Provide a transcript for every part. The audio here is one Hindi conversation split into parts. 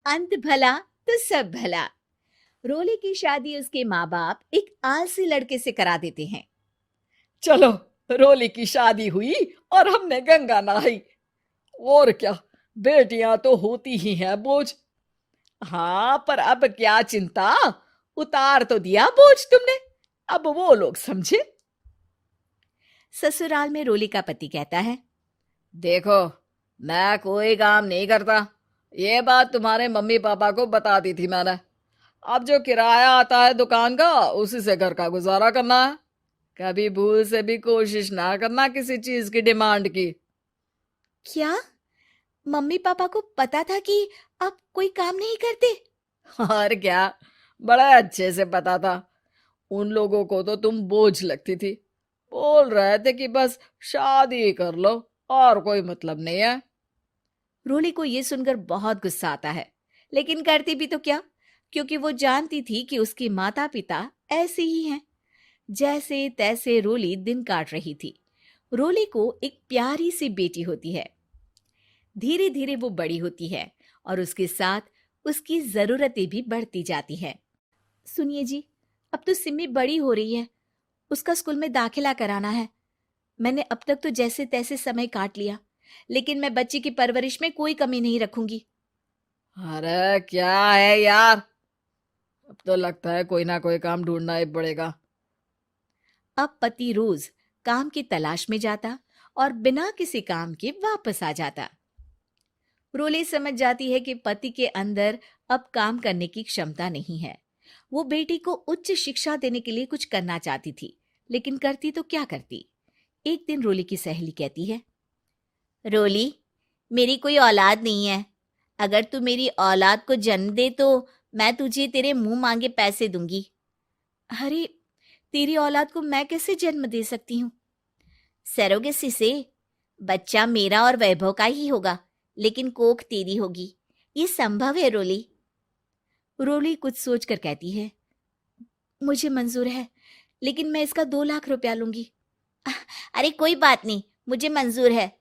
अंत भला तो सब भला। रोली की शादी उसके माँ बाप एक आलसी लड़के से करा देते हैं। चलो, रोली की शादी हुई और हमने गंगा नहाई। और क्या, बेटियां तो होती ही हैं बोझ। हाँ, पर अब क्या चिंता, उतार तो दिया बोझ तुमने। अब वो लोग समझे। ससुराल में रोली का पति कहता है, देखो, मैं कोई काम नहीं करता। ये बात तुम्हारे मम्मी पापा को बता दी थी मैंने। अब जो किराया आता है दुकान का, उसी से घर का गुजारा करना है। कभी भूल से भी कोशिश ना करना किसी चीज की डिमांड की। क्या मम्मी पापा को पता था कि आप कोई काम नहीं करते? और क्या, बड़ा अच्छे से पता था। उन लोगों को तो तुम बोझ लगती थी। बोल रहे थे कि बस शादी कर लो, और कोई मतलब नहीं है। रोली को यह सुनकर बहुत गुस्सा आता है, लेकिन करती भी तो क्या, क्योंकि वो जानती थी कि उसके माता पिता ऐसे ही हैं। जैसे तैसे रोली दिन काट रही थी। रोली को एक प्यारी सी बेटी होती है। धीरे धीरे वो बड़ी होती है और उसके साथ उसकी जरूरतें भी बढ़ती जाती हैं। सुनिए जी, अब तो सिमी बड़ी हो रही है, उसका स्कूल में दाखिला कराना है। मैंने अब तक तो जैसे तैसे समय काट लिया, लेकिन मैं बच्ची की परवरिश में कोई कमी नहीं रखूंगी। अरे क्या है यार, अब तो लगता है कोई ना कोई काम ढूंढना ही पड़ेगा। अब पति रोज काम की तलाश में जाता और बिना किसी काम के वापस आ जाता। रोली समझ जाती है कि पति के अंदर अब काम करने की क्षमता नहीं है। वो बेटी को उच्च शिक्षा देने के लिए कुछ करना चाहती थी, लेकिन करती तो क्या करती। एक दिन रोली की सहेली कहती है, रोली, मेरी कोई औलाद नहीं है। अगर तू मेरी औलाद को जन्म दे तो मैं तुझे तेरे मुंह मांगे पैसे दूंगी। अरे, तेरी औलाद को मैं कैसे जन्म दे सकती हूँ? सरोगेसी से। बच्चा मेरा और वैभव का ही होगा, लेकिन कोख तेरी होगी। ये संभव है रोली। रोली कुछ सोचकर कहती है, मुझे मंजूर है, लेकिन मैं इसका 2 लाख रुपया लूंगी। अरे कोई बात नहीं, मुझे मंजूर है।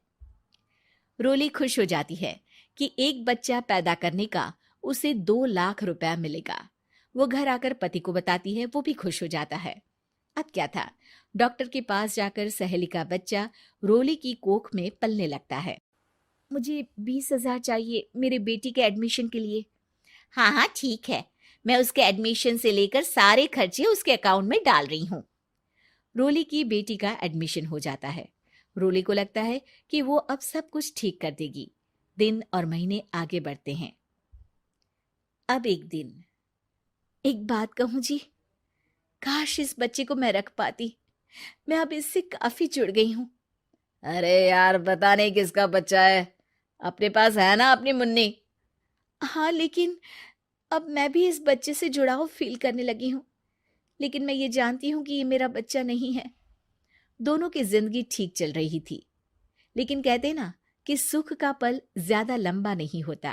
रोली खुश हो जाती है कि एक बच्चा पैदा करने का उसे 2 लाख रुपया मिलेगा। वो घर आकर पति को बताती है, वो भी खुश हो जाता है। अब क्या था, डॉक्टर के पास जाकर सहेली का बच्चा रोली की कोख में पलने लगता है। मुझे 20,000 चाहिए मेरे बेटी के एडमिशन के लिए। हाँ हाँ ठीक है, मैं उसके एडमिशन से लेकर सारे खर्चे उसके अकाउंट में डाल रही हूँ। रोली की बेटी का एडमिशन हो जाता है। रोली को लगता है कि वो अब सब कुछ ठीक कर देगी। दिन और महीने आगे बढ़ते हैं। अब एक दिन, एक बात कहूं जी, काश इस बच्चे को मैं रख पाती। मैं अब इससे काफी जुड़ गई हूँ। अरे यार, पता नहीं किसका बच्चा है। अपने पास है ना अपनी मुन्नी। हाँ, लेकिन अब मैं भी इस बच्चे से जुड़ाव फील करने लगी हूँ। लेकिन मैं ये जानती हूँ कि ये मेरा बच्चा नहीं है। दोनों की जिंदगी ठीक चल रही थी, लेकिन कहते ना कि सुख का पल ज्यादा लंबा नहीं होता।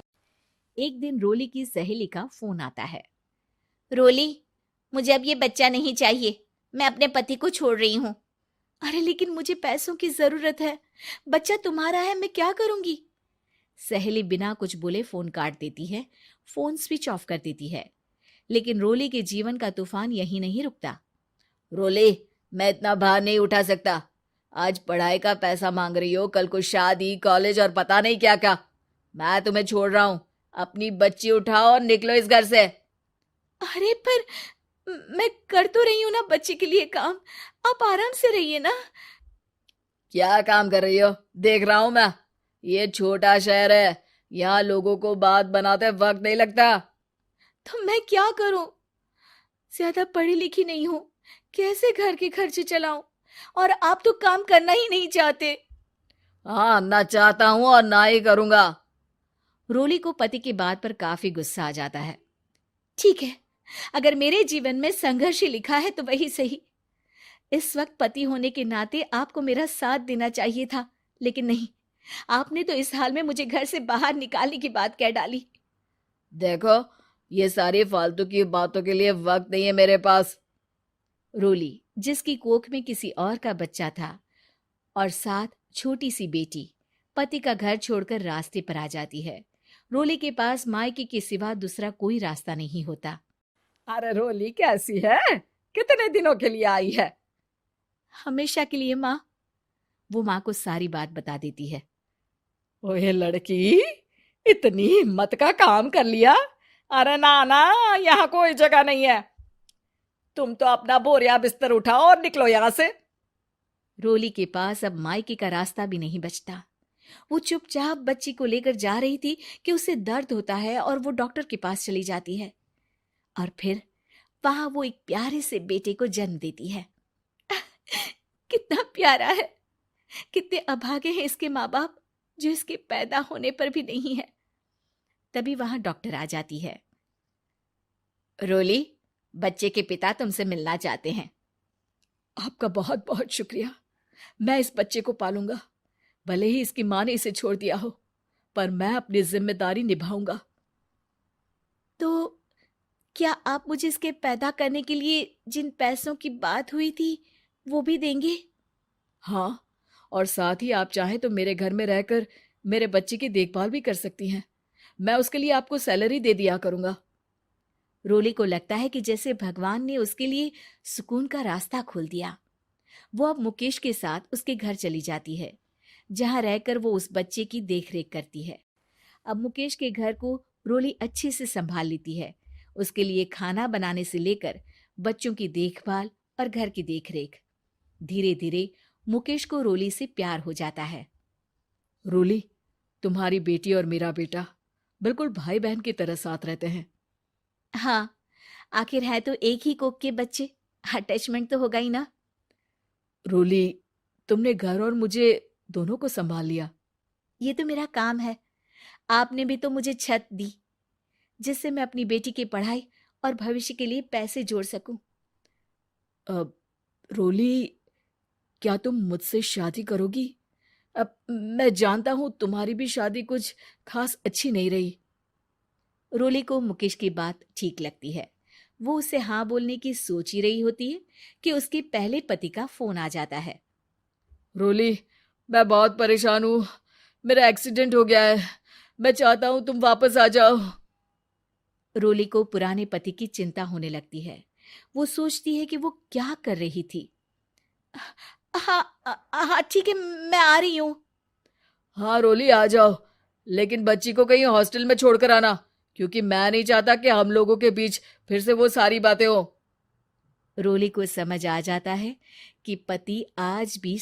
एक दिन रोली की सहेली का फोन आता है। रोली, मुझे अब ये बच्चा नहीं चाहिए, मैं अपने पति को छोड़ रही हूँ। अरे लेकिन मुझे पैसों की जरूरत है, बच्चा तुम्हारा है, मैं क्या करूंगी? सहेली बिना कुछ बोले फोन काट देती है, फोन स्विच ऑफ कर देती है। लेकिन रोली के जीवन का तूफान यहीं नहीं रुकता। रोले, मैं इतना भार नहीं उठा सकता। आज पढ़ाई का पैसा मांग रही हो, कल को शादी, कॉलेज और पता नहीं क्या क्या। मैं तुम्हें छोड़ रहा हूँ। अपनी बच्ची उठाओ और निकलो इस घर से। अरे पर मैं कर तो रही हूं ना बच्चे के लिए काम, आप आराम से रहिए ना। क्या काम कर रही हो, देख रहा हूं मैं। ये छोटा शहर है, यहाँ लोगों को बात बनाते वक्त नहीं लगता। तो मैं क्या करूं? ज्यादा पढ़ी लिखी नहीं हूं, कैसे घर के खर्चे चलाऊं? और आप तो काम करना ही नहीं चाहते। हाँ, ना चाहता हूं और ना ही करूंगा। रोली को पति की बात पर काफी गुस्सा आ जाता है। ठीक है, अगर मेरे जीवन में संघर्ष ही लिखा है तो वही सही। इस वक्त पति होने के नाते आपको मेरा साथ देना चाहिए था, लेकिन नहीं, आपने तो इस हाल में मुझे घर से बाहर निकालने की बात कह डाली। देखो, ये सारी फालतू की बातों के लिए वक्त नहीं है मेरे पास। रोली, जिसकी कोख में किसी और का बच्चा था और साथ छोटी सी बेटी, पति का घर छोड़कर रास्ते पर आ जाती है। रोली के पास मायके के सिवा दूसरा कोई रास्ता नहीं होता। अरे रोली कैसी है? कितने दिनों के लिए आई है? हमेशा के लिए माँ। वो माँ को सारी बात बता देती है। ओए लड़की, इतनी हिम्मत का काम कर लिया। अरे ना ना, यहाँ कोई जगह नहीं है। तुम तो अपना बोरिया बिस्तर उठाओ और निकलो यहाँ से। रोली के पास अब मायके का रास्ता भी नहीं बचता। वो चुपचाप बच्ची को लेकर जा रही थी कि उसे दर्द होता है और वो डॉक्टर के पास चली जाती है। और फिर वहां वो एक प्यारे से बेटे को जन्म देती है। कितना प्यारा है। कितने अभागे हैं इसके माँ बाप जो इसके पैदा होने पर भी नहीं है। तभी वहां डॉक्टर आ जाती है। रोली, बच्चे के पिता तुमसे मिलना चाहते हैं। आपका बहुत बहुत शुक्रिया। मैं इस बच्चे को पालूंगा। भले ही इसकी माँ ने इसे छोड़ दिया हो, पर मैं अपनी जिम्मेदारी निभाऊंगा। तो क्या आप मुझे इसके पैदा करने के लिए जिन पैसों की बात हुई थी वो भी देंगे? हाँ, और साथ ही आप चाहें तो मेरे घर में रहकर मेरे बच्चे की देखभाल भी कर सकती हैं। मैं उसके लिए आपको सैलरी दे दिया करूंगा। रोली को लगता है कि जैसे भगवान ने उसके लिए सुकून का रास्ता खोल दिया। वो अब मुकेश के साथ उसके घर चली जाती है, जहां रहकर वो उस बच्चे की देखरेख करती है। अब मुकेश के घर को रोली अच्छे से संभाल लेती है। उसके लिए खाना बनाने से लेकर बच्चों की देखभाल और घर की देखरेख। धीरे धीरे मुकेश को रोली से प्यार हो जाता है। रोली, तुम्हारी बेटी और मेरा बेटा बिल्कुल भाई बहन की तरह साथ रहते हैं। हाँ, आखिर है तो एक ही कोख के बच्चे, अटैचमेंट तो होगा ही ना। रोली, तुमने घर और मुझे दोनों को संभाल लिया। ये तो मेरा काम है। आपने भी तो मुझे छत दी जिससे मैं अपनी बेटी की पढ़ाई और भविष्य के लिए पैसे जोड़ सकूं। अब रोली, क्या तुम मुझसे शादी करोगी? अब मैं जानता हूं तुम्हारी भी शादी कुछ खास अच्छी नहीं रही। रोली को मुकेश की बात ठीक लगती है। वो उसे हाँ बोलने की सोच ही रही होती है कि उसके पहले पति का फोन आ जाता है। रोली, मैं बहुत परेशान हूँ। मेरा एक्सीडेंट हो गया है। मैं चाहता हूँ तुम वापस आ जाओ। रोली को पुराने पति की चिंता होने लगती है। वो सोचती है कि वो क्या कर रही थी। हाँ हाँ ठीक है, मैं आ रही हूँ। हाँ रोली, आ जाओ, लेकिन बच्ची को कहीं हॉस्टल में छोड़कर आना, क्योंकि मैं नहीं चाहता कि हम लोगों के बीच फिर से वो सारी बातें हो। रोली को समझ आ जाता है कि पति आज भी